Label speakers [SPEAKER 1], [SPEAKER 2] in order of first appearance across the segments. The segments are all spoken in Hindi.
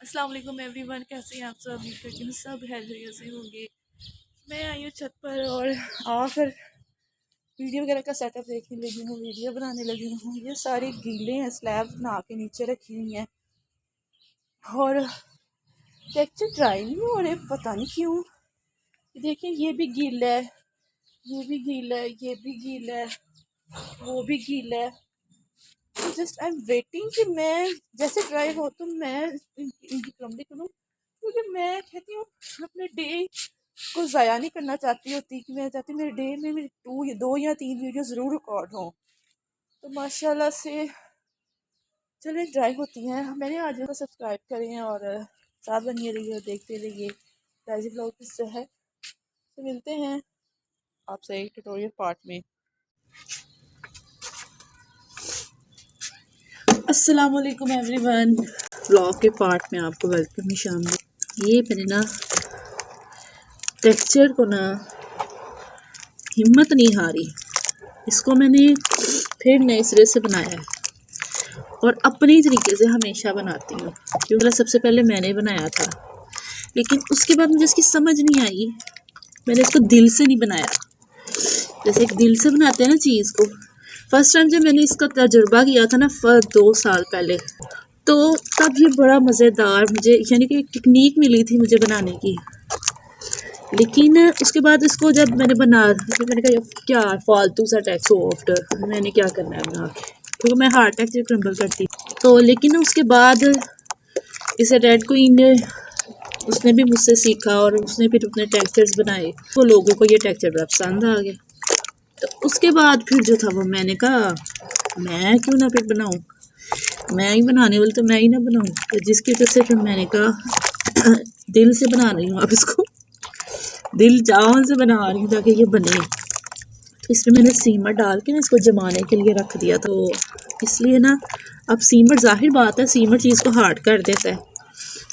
[SPEAKER 1] अस्सलाम वालेकुम एवरीवन, कैसे हैं आप सब। उम्मीद करती हूँ सब खैरियत से होंगे। मैं आई हूँ छत पर और आकर वीडियो वगैरह का सेटअप देखने लगी हूँ, वीडियो बनाने लगी हूँ। ये सारे गीले हैं, स्लैब बना के नीचे रखी हुई हैं और टेक्सचर ड्राई नहीं हो रहे, पता नहीं क्यों। देखिए ये भी गीला है, ये भी गीला है, ये भी गीला है, वो भी गीला है। जस्ट आई एम वेटिंग कि मैं जैसे ड्राई हो तो मैं इनकी क्रम्बली करूँ, क्योंकि मैं कहती हूँ अपने डे को ज़ाया नहीं करना चाहती होती कि मैं चाहती मेरे डे में मेरी दो या तीन वीडियो ज़रूर रिकॉर्ड हों। तो माशाल्लाह से चलें ड्राई होती हैं। मैंने आज को सब्सक्राइब करें और साथ बनिए रहिए और देखते रहिए। राजी ब्लॉग किससे है, तो मिलते हैं आपसे एक ट्यूटोरियल पार्ट में। अस्सलाम वालेकुम एवरीवन, ब्लॉग के पार्ट में आपको वेलकम शामिल। ये मैंने ना टेक्सचर को ना हिम्मत नहीं हारी, इसको मैंने फिर नए सिरे से बनाया है और अपने तरीके से हमेशा बनाती हूँ, क्योंकि सबसे पहले मैंने बनाया था, लेकिन उसके बाद मुझे इसकी समझ नहीं आई। मैंने इसको दिल से नहीं बनाया, जैसे एक दिल से बनाते हैं ना चीज़ को। फर्स्ट टाइम जब मैंने इसका तजुर्बा किया था ना 2 साल पहले, तो तब ये बड़ा मज़ेदार मुझे यानी कि एक टेक्निक मिली थी मुझे बनाने की। लेकिन उसके बाद इसको जब मैंने तो मैंने कहा क्या फालतू सा टेक्स्ट सॉफ्ट, मैंने क्या करना है बना के, क्योंकि मैं हार्ड टेक्सचर क्रम्बल करती। तो लेकिन उसके बाद इसे रेड क्वीन ने उसने भी मुझसे सीखा और उसने फिर अपने टेक्सचर्स बनाए, तो लोगों को ये टेक्सचर बड़ा पसंद आ गया। तो उसके बाद फिर जो था वो मैंने कहा मैं क्यों ना फिर बनाऊँ, मैं ही बनाने वाली तो मैं ही ना बनाऊँ। तो जिसकी वजह से फिर मैंने कहा दिल से बना रही हूँ, अब इसको दिल जान से बना रही हूँ ताकि ये बने। तो इसमें मैंने सीमर डाल के ना इसको जमाने के लिए रख दिया, तो इसलिए ना अब सीमर, जाहिर बात है सीमर चीज़ को हार्ड कर देता है,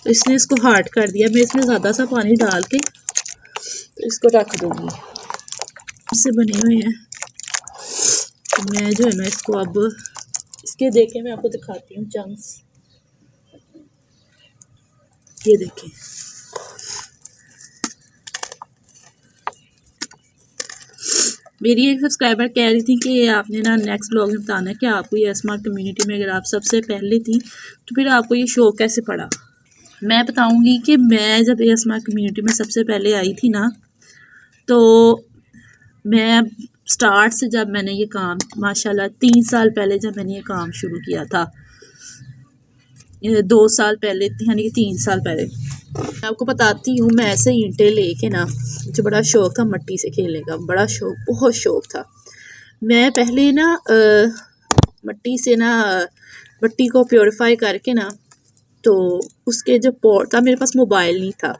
[SPEAKER 1] तो इसने इसको हार्ड कर दिया। मैं इसमें ज़्यादा सा पानी डाल के तो इसको रख दूँगी। इससे बने हुए हैं, तो मैं जो है ना इसको अब इसके देखें मैं आपको दिखाती हूँ चंक्स। ये देखें, मेरी एक सब्सक्राइबर कह रही थी कि आपने ना नेक्स्ट ब्लॉग में बताना है कि आपको ये एस्मार्ट कम्युनिटी में अगर आप सबसे पहले थी तो फिर आपको ये शौक कैसे पड़ा। मैं बताऊंगी कि मैं जब ये एस्मार्ट कम्युनिटी में सबसे पहले आई थी ना, तो मैं स्टार्ट से जब मैंने ये काम माशाल्लाह 3 साल पहले जब मैंने ये काम शुरू किया था, 2 साल पहले यानी कि 3 साल पहले, मैं आपको बताती हूँ। मैं ऐसे ईंटें लेके ना, मुझे बड़ा शौक था मट्टी से खेलने का, बड़ा शौक, बहुत शौक था। मैं पहले ना मट्टी से ना मट्टी को प्योरीफाई करके ना, तो उसके जो पॉट था, मेरे पास मोबाइल नहीं था,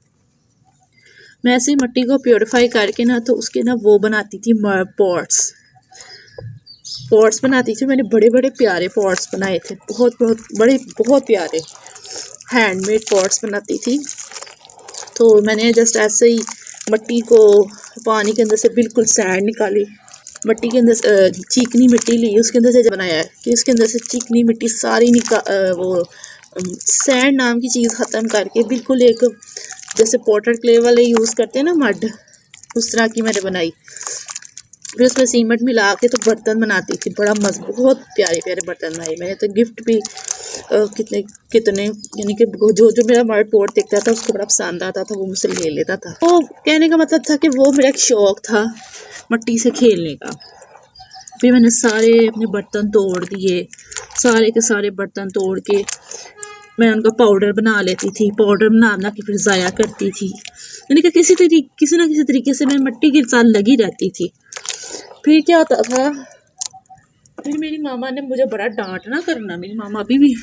[SPEAKER 1] मैं ऐसे ही मट्टी को प्योरीफाई करके ना तो उसके ना वो बनाती थी पॉट्स बनाती थी। मैंने बड़े बड़े प्यारे पॉट्स बनाए थे, बहुत बहुत बड़े, बहुत प्यारे हैंडमेड पॉट्स बनाती थी। तो मैंने जस्ट ऐसे ही मट्टी को पानी के अंदर से बिल्कुल सैंड निकाली, मट्टी के अंदर चिकनी मिट्टी ली, उसके अंदर से बनाया है कि उसके अंदर से चिकनी मिट्टी सारी वो सैंड नाम की चीज़ ख़त्म करके बिल्कुल एक जैसे पॉटर क्ले वाले यूज़ करते हैं ना मड, उस तरह की मैंने बनाई। फिर उसमें सीमेंट मिला के तो बर्तन बनाती थी, बड़ा मज़बूत, बहुत प्यारे प्यारे बर्तन बनाए मैंने। तो गिफ्ट भी कितने कितने यानी कि जो जो मेरा मर्ड पॉट देखता था उसको बड़ा पसंद आता था, वो मुझसे ले लेता था। तो कहने का मतलब था कि वो मेरा एक शौक़ था मट्टी से खेलने का। फिर मैंने सारे अपने बर्तन तोड़ दिए, सारे के सारे बर्तन तोड़ के मैं उनका पाउडर बना लेती थी, पाउडर बना के फिर ज़ाया करती थी, यानी कि किसी ना किसी तरीके से मैं मट्टी के साथ लगी रहती थी। फिर क्या होता था, फिर मेरी मामा ने मुझे बड़ा डांटना करना, मेरी मामा अभी भी,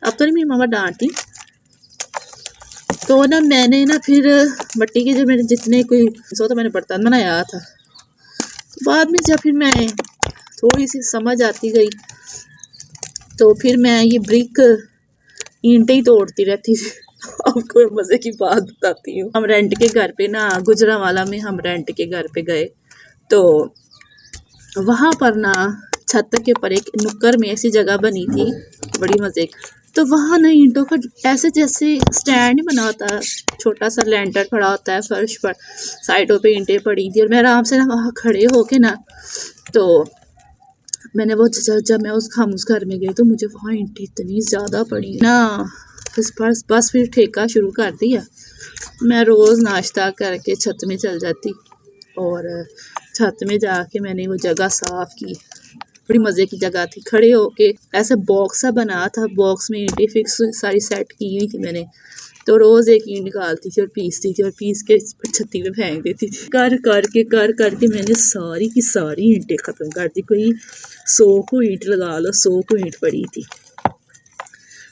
[SPEAKER 1] अब तो नहीं मेरी मामा डांटती। तो ना मैंने ना फिर मट्टी के जो मेरे जितने कोई तो मैंने बर्तन बनाया था, तो बाद में जब फिर मैं थोड़ी सी समझ आती गई तो फिर मैं ये ब्रिक ईंटें ही तोड़ती रहती थी। आपको मज़े की बात बताती हूँ, हम रेंट के घर पे ना गुजरांवाला में हम रेंट के घर पे गए, तो वहाँ पर ना छत के ऊपर एक नुक्कड़ में ऐसी जगह बनी थी, बड़ी मज़े की। तो वहाँ ना ईंटों का ऐसे जैसे स्टैंड नहीं बना होता, छोटा सा लेंटर पड़ा होता है फर्श पर, साइडों पे ईंटें पड़ी थी और मैं आराम से ना वहाँ खड़े होके ना, तो मैंने वो जब मैं उस घर में गई तो मुझे वहाँ ईंटें इतनी ज़्यादा पड़ी ना, बस फिर ठेका शुरू कर दिया। मैं रोज़ नाश्ता करके छत में चल जाती और छत में जाके मैंने वो जगह साफ़ की। बड़ी मज़े की जगह थी, खड़े होके ऐसे बॉक्स सा बना था, बॉक्स में ईंटें फिक्स सारी सेट की हुई थी मैंने। तो रोज़ एक ईंट निकालती थी और पीसती थी और पीस के छत्ती में फेंक देती थी। कर करके मैंने सारी की सारी ईंटें ख़त्म कर दी। कोई 100 को ईंट लगा लो, 100 को ईंट पड़ी थी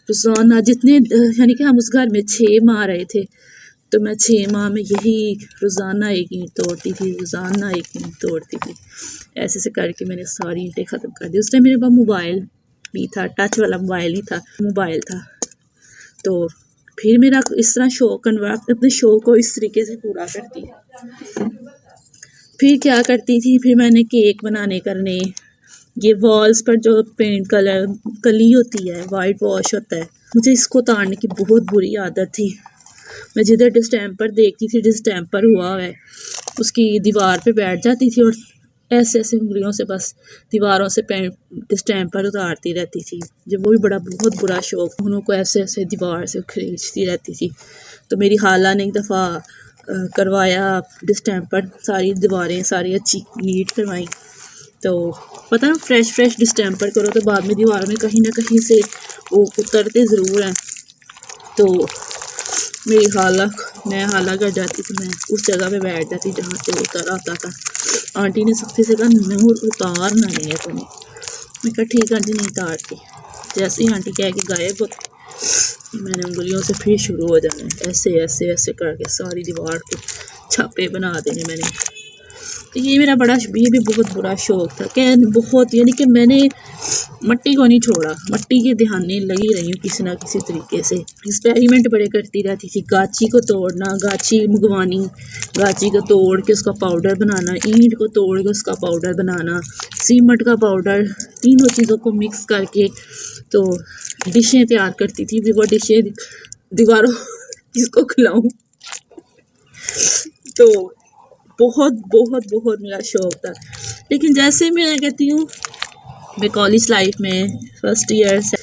[SPEAKER 1] रोज़ाना। जितने यानी कि हम उस घर में 6 माह रहे थे, तो मैं 6 माह में यही रोज़ाना एक ईंट तोड़ती थी, रोज़ाना एक ईंट तोड़ती थी। ऐसे से करके मैंने सारी ईंटें ख़त्म कर दी। उस टाइम मेरे पास मोबाइल भी था, टच वाला मोबाइल ही था, मोबाइल था। तो फिर मेरा इस तरह शौक कन्वर्ट, अपने शौक को इस तरीके से पूरा करती। फिर क्या करती थी, फिर मैंने केक बनाने करने, ये वॉल्स पर जो पेंट कलर कली होती है, वाइट वॉश होता है, मुझे इसको उतारने की बहुत बुरी आदत थी। मैं जिधर डिस्टेम्पर देखती थी, डिस्टेम्पर हुआ है, उसकी दीवार पे बैठ जाती थी और ऐसे ऐसे उंगलियों से बस दीवारों से पेंट डिस्टेम्पर उतारती रहती थी। जब वो भी बहुत बुरा शौक, उन्हों को ऐसे ऐसे दीवार से खींचती रहती थी। तो मेरी खाला ने एक दफ़ा करवाया डिस्टेम्पर, सारी दीवारें सारी अच्छी नीट करवाई। तो पता ना फ्रेश डिस्टेम्पर करो तो बाद में दीवार में कहीं ना कहीं से वो उतरते ज़रूर हैं। तो मेरी मैं हाला कर जाती थी, मैं उस जगह पे बैठ जाती जहाँ से उतर आता था। आंटी ने सख्ती से कहा नहीं उतारना नहीं है तुम्हें। मैं कहा ठीक आंटी नहीं उतारती। जैसे ही आंटी कह के गायब होती, मैंने उंगलियों से फिर शुरू हो जाना है, ऐसे ऐसे ऐसे करके सारी दीवार को छापे बना देने मैंने। तो ये मेरा ये भी बहुत बुरा शौक था, क्या बहुत, यानी कि मैंने मट्टी को नहीं छोड़ा, मट्टी के ध्यान लगी रही हूँ किसी ना किसी तरीके से। एक्सपेरिमेंट बड़े करती रहती थी, गाची को तोड़ना, गाची मंगवानी, गाची को तोड़ के उसका पाउडर बनाना, ईंट को तोड़ के उसका पाउडर बनाना, सीमेंट का पाउडर, तीनों चीज़ों को मिक्स करके तो डिशें तैयार करती थी। भी वो डिशें दीवारों किसको खिलाऊं। तो बहुत मेरा शौक था। लेकिन जैसे मैं कहती हूँ, मैं कॉलेज लाइफ में फर्स्ट ईयर से,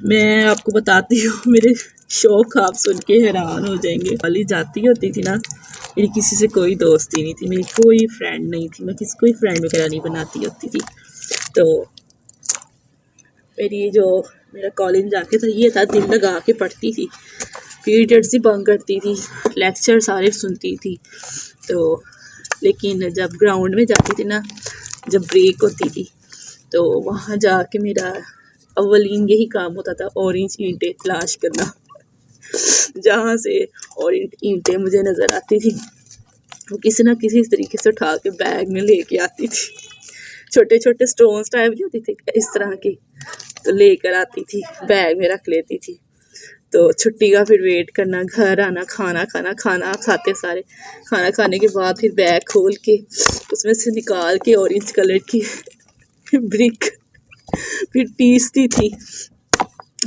[SPEAKER 1] मैं आपको बताती हूँ मेरे शौक आप सुन के हैरान हो जाएंगे। कॉलेज जाती होती थी ना, मेरी किसी से कोई दोस्ती नहीं थी, मेरी कोई फ्रेंड नहीं थी, मैं किसी कोई फ्रेंड वगैरह नहीं बनाती होती थी। तो मेरा कॉलेज जाके था ये था, दिल लगा के पढ़ती थी, पीरियड्स ही बंक करती थी, लेक्चर सारे सुनती थी। तो लेकिन जब ग्राउंड में जाती थी ना, जब ब्रेक होती थी, तो वहाँ जाके मेरा अव्वलीन यही काम होता था, ऑरेंज ईंटें तलाश करना। जहाँ से ऑरेंज ईंटें मुझे नज़र आती थी, वो किसी ना किसी तरीके से उठा के बैग में लेके आती थी। छोटे छोटे स्टोन्स टाइप की होती थी इस तरह की, तो लेकर आती थी, बैग में रख लेती थी। तो छुट्टी का फिर वेट करना, घर आना, खाना खाते सारे, खाना खाने के बाद फिर बैग खोल के उसमें से निकाल के ऑरेंज कलर की ब्रिक फिर पीसती थी।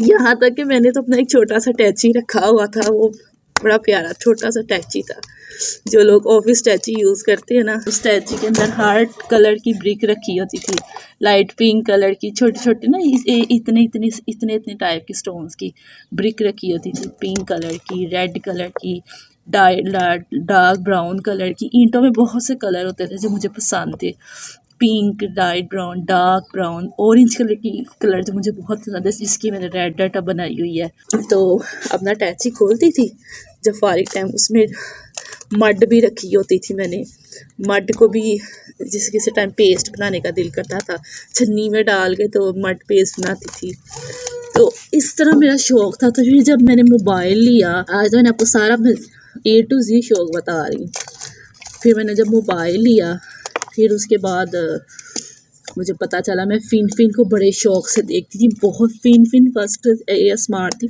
[SPEAKER 1] यहाँ तक कि मैंने तो अपना एक छोटा सा टैची रखा हुआ था, वो बड़ा प्यारा छोटा सा टैची था, जो लोग ऑफिस टैची यूज़ करते हैं ना, उस टैची के अंदर हार्ट कलर की ब्रिक रखी होती थी, लाइट पिंक कलर की छोटी छोटी ना, इतने टाइप की स्टोन्स की ब्रिक रखी होती थी, पिंक कलर की, रेड कलर की, डार्क ब्राउन कलर की। ईंटों में बहुत से कलर होते थे जो मुझे पसंद थे, pink, light brown, dark brown, orange colour की कलर जो मुझे बहुत पसंद है, जिसकी मैंने रेड डाटा बनाई हुई है। तो अपना टैची खोलती थी जब फारिग टाइम, उसमें मड भी रखी होती थी मैंने, मड को भी जिस किसी टाइम पेस्ट बनाने का दिल करता था, छन्नी में डाल के तो मड पेस्ट बनाती थी। तो इस तरह मेरा शौक था। तो फिर जब मैंने मोबाइल लिया, आज तो मैंने आपको सारा A to Z शौक बता रही हूँ। फिर मैंने जब मोबाइल लिया, फिर उसके बाद मुझे पता चला, मैं फिन को बड़े शौक से देखती थी, बहुत फिन फर्स्ट स्मार्ट थी,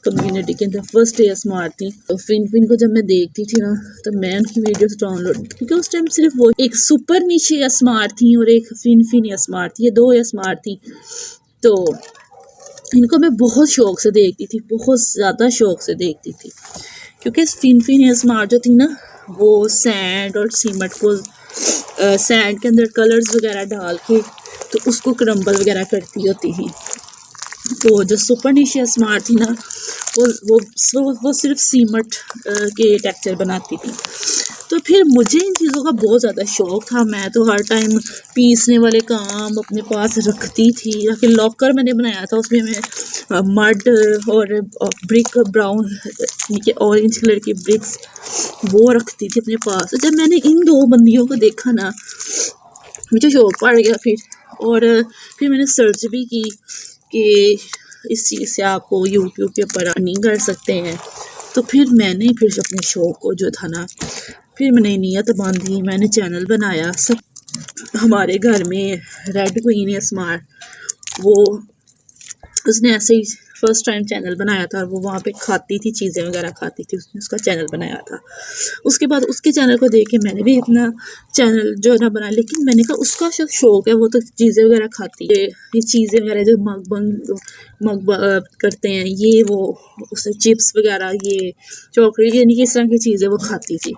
[SPEAKER 1] कम्युनिटी के अंदर फर्स्ट स्मार्ट थी। तो फिन को जब मैं देखती थी ना, तो मैं उनकी वीडियोस डाउनलोड, क्योंकि उस टाइम सिर्फ वो एक सुपर नीचे स्मार्ट थी और एक फिन स्मार्ट थी, ये 2 स्मार्ट थी। तो इनको मैं बहुत शौक से देखती थी, बहुत ज़्यादा शौक से देखती थी, क्योंकि फिनफिन एएसएमआर जो थी ना, वो सैंड और सीमेंट को सैंड के अंदर कलर्स वगैरह डाल के तो उसको क्रम्बल वगैरह करती होती थी। तो जो सुपर निशी एएसएमआर थी ना, वो सिर्फ सीमेंट के टेक्सचर बनाती थी। तो फिर मुझे इन चीज़ों का बहुत ज़्यादा शौक़ था। मैं तो हर टाइम पीसने वाले काम अपने पास रखती थी, या फिर लॉकर मैंने बनाया था, उसमें मैं मड और ब्रिक ब्राउन नीचे ऑरेंज कलर की ब्रिक्स वो रखती थी अपने पास। तो जब मैंने इन दो बंदियों को देखा ना, मुझे शौक़ पड़ गया फिर मैंने सर्च भी की कि इस चीज़ से आपको यूट्यूब के ऊपर अर्निंग कर सकते हैं। तो फिर मैंने अपने शौक़ को जो था ना, फिर मैंने नीयत बांधी, मैंने चैनल बनाया। सब हमारे घर में रेड क्वीन एएसएमआर, वो उसने ऐसे ही फर्स्ट टाइम चैनल बनाया था, वो वहाँ पे खाती थी, चीज़ें वगैरह खाती थी, उसने उसका चैनल बनाया था। उसके बाद उसके चैनल को देख के मैंने भी अपना चैनल जो है ना बनाया, लेकिन मैंने कहा उसका जो शौक़ है वो तो चीज़ें वगैरह खाती है, ये चीज़ें वगैरह जो मग करते हैं, ये वो उससे चिप्स वगैरह, ये चॉकलेट, यानी कि इस तरह की चीज़ें वो खाती थी।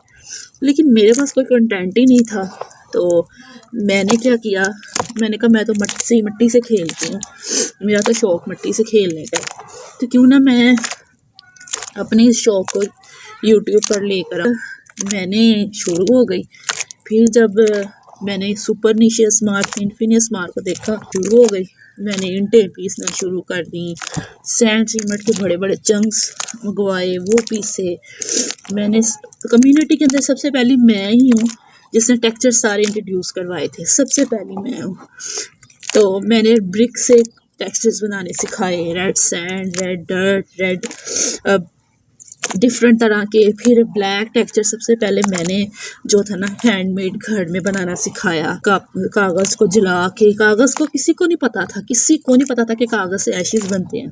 [SPEAKER 1] लेकिन मेरे पास कोई कंटेंट ही नहीं था। तो मैंने क्या किया, मैंने कहा मैं तो मिट्टी से खेलती हूँ, मेरा तो शौक़ मिट्टी से खेलने का है, तो क्यों ना मैं अपने इस शौक़ को यूट्यूब पर लेकर मैंने शुरू हो गई। फिर जब मैंने सुपर निशी एएसएमआर, फिनफिन एएसएमआर को देखा, शुरू हो गई, मैंने ईंटें पीसना शुरू कर दी, सैंड सीमेंट के बड़े बड़े चंक्स मंगवाए, वो पीसे। मैंने कम्युनिटी के अंदर सबसे पहले मैं ही हूँ जिसने टेक्सचर सारे इंट्रोड्यूस करवाए थे, सबसे पहले मैं हूँ। तो मैंने ब्रिक से टेक्सचर्स बनाने सिखाए, red sand, red dirt, red different तरह के। फिर ब्लैक टेक्सचर सबसे पहले मैंने जो था ना हैंडमेड घर में बनाना सिखाया। कागज़ को जला के, कागज़ को किसी को नहीं पता था कि कागज़ से एशेज़ बनते हैं।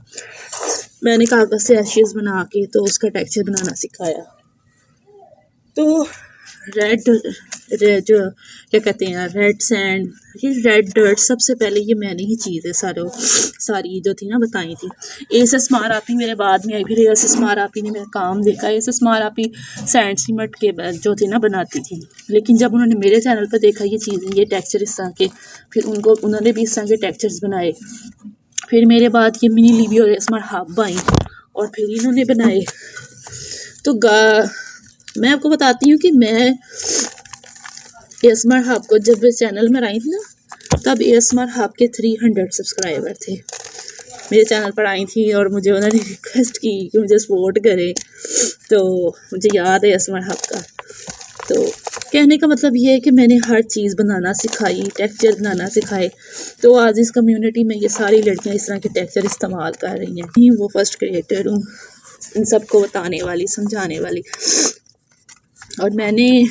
[SPEAKER 1] मैंने कागज़ से एशेज़ बना के तो उसका टेक्सचर बनाना सिखाया। तो रेड जो क्या कहते हैं, रेड सैंड, ये रेड डर्ट, सबसे पहले ये मैंने ही चीज़ें सारी जो थी ना बताई थी। एएसएमआर आपी मेरे बाद में आई, फिर एएसएमआर आपी ने मेरा काम देखा। एएसएमआर आपी सैंड सीमेंट के जो थी ना बनाती थी, लेकिन जब उन्होंने मेरे चैनल पर देखा ये चीज़ें, ये टेक्सचर इस तरह के, फिर उन्होंने भी इस तरह के टेक्सचर्स बनाए। फिर मेरे बाद ये मिनी लिवी और एएसएमआर हब आई और फिर इन्होंने बनाए। तो मैं आपको बताती हूँ कि मैं एएसएमआर हब को जब चैनल में आई थी ना, तब एएसएमआर हब के 300 सब्सक्राइबर थे, मेरे चैनल पर आई थी और मुझे उन्होंने रिक्वेस्ट की कि मुझे सपोर्ट करे। तो मुझे याद है एएसएमआर हब का। तो कहने का मतलब ये है कि मैंने हर चीज़ बनाना सिखाई, टेक्सचर बनाना सिखाए। तो आज इस कम्युनिटी में ये सारी लड़कियाँ इस तरह के टेक्सचर इस्तेमाल कर रही हैं। वो फर्स्ट क्रिएटर हूँ इन सबको बताने वाली, समझाने वाली। और मैंने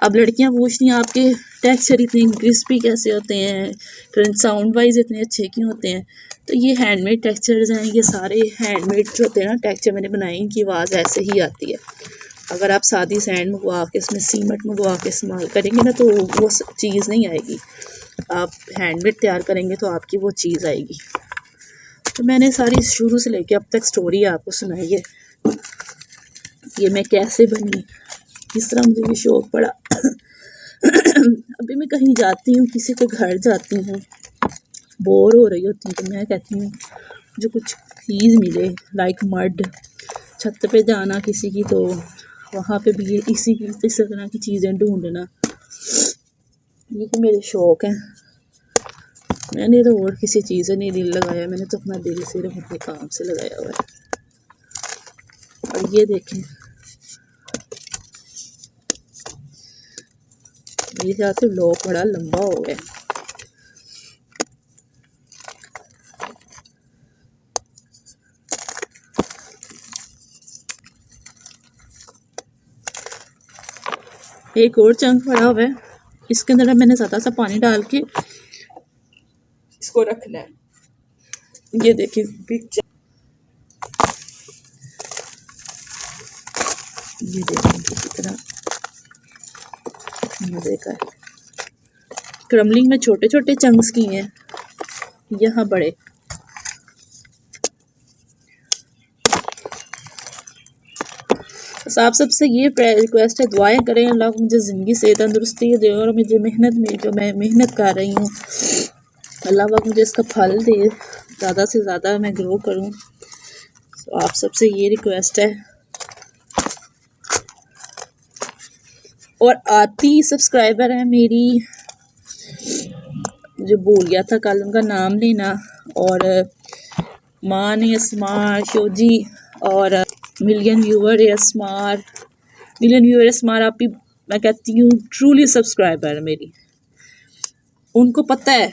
[SPEAKER 1] अब लड़कियां पूछती हैं आपके टेक्सचर इतने क्रिस्पी कैसे होते हैं, फिर साउंड वाइज इतने अच्छे क्यों होते हैं। तो ये हैंडमेड टेक्सचर्स हैं, ये सारे हैंडमेड जो होते हैं ना टेक्सचर मैंने बनाए, इनकी आवाज़ ऐसे ही आती है। अगर आप सादी सैंड मंगवा के उसमें सीमेंट मंगवा के इस्तेमाल करेंगे ना, तो वो चीज़ नहीं आएगी। आप हैंडमेड तैयार करेंगे तो आपकी वो चीज़ आएगी। तो मैंने सारी शुरू से लेके अब तक स्टोरी आपको सुनाई है, ये मैं कैसे बनी, किस तरह मुझे ये शौक़ पड़ा। अभी मैं कहीं जाती हूँ, किसी के घर जाती हूँ, बोर हो रही होती हूँ, तो मैं कहती हूँ जो कुछ चीज़ मिले, लाइक मड, छत पे जाना किसी की, तो वहाँ पे भी इस तरह की चीज़ें ढूंढना, ये तो मेरे शौक़ हैं। मैंने तो और किसी चीज़ से नहीं दिल लगाया, मैंने तो अपना दिल सिर्फ अपने काम से लगाया हुआ है। और ये देखें, मेरे ख्याल से ब्लॉग बड़ा लंबा हो गया। एक और चंक पड़ा हुआ है, इसके अंदर मैंने ज़्यादा सा पानी डाल के इसको रखना है। ये देखिए पिक्चर, ये देखिए किसी तरह मज़े का है। क्रम्बलिंग में छोटे छोटे चंक्स किए हैं, यहाँ बड़े। बस आप सबसे ये रिक्वेस्ट है, दुआएं करें अल्लाह को मुझे ज़िंदगी से तंदुरुस्ती दे और मुझे मेहनत में जो मैं मेहनत कर रही हूँ अल्लाह पाक मुझे इसका फल दे, ज़्यादा से ज़्यादा मैं ग्रो करूँ। तो आप सबसे ये रिक्वेस्ट है। और आती सब्सक्राइबर है मेरी, जो भूल गया था कल उनका नाम लेना, और मान असमार शोजी और मिलियन व्यूअर असमार, मिलियन व्यूअर असमार आप भी मैं कहती हूँ ट्रूली सब्सक्राइबर है मेरी। उनको पता है,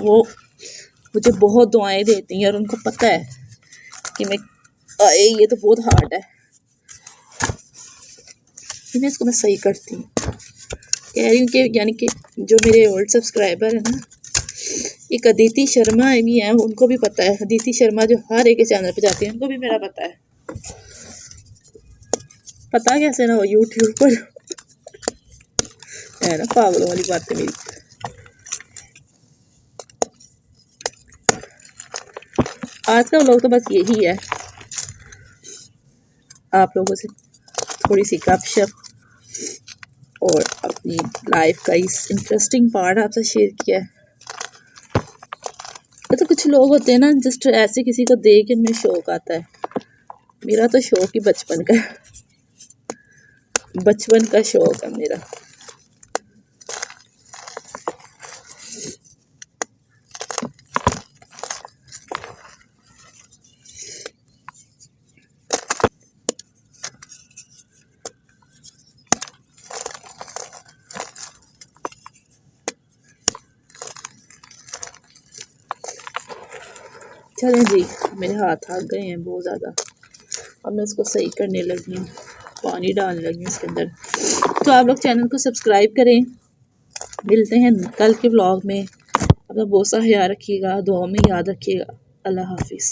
[SPEAKER 1] वो मुझे बहुत दुआएं देती हैं और उनको पता है कि मैं ये तो बहुत हार्ड है, इन्हें इसको मैं सही करती हूँ। कह रही हूँ कि यानी कि जो मेरे ओल्ड सब्सक्राइबर है ना, एक अदिति शर्मा भी हैं, उनको भी पता है। अदिति शर्मा जो हर एक चैनल पे जाती है, उनको भी मेरा पता है। पता कैसे ना हो, यूट्यूब पर है ना, पागलों वाली बात है मेरी। आज का व्लॉग तो बस यही है, आप लोगों से थोड़ी सी गपशप और अपनी लाइफ का इस इंटरेस्टिंग पार्ट आपसे शेयर किया है। तो कुछ लोग होते हैं ना, जस्ट ऐसे किसी को देख के उनमें शौक आता है। मेरा तो शौक ही बचपन का शौक है मेरा। चलें जी, मेरे हाथ आ गए हैं बहुत ज़्यादा। अब मैं इसको सही करने लगी हूँ, पानी डालने लगी हूँ इसके अंदर। तो आप लोग चैनल को सब्सक्राइब करें। मिलते हैं कल के व्लॉग में। अपना बहुत सा ख्याल रखिएगा, दुआ में याद रखिएगा। अल्लाह हाफिज़।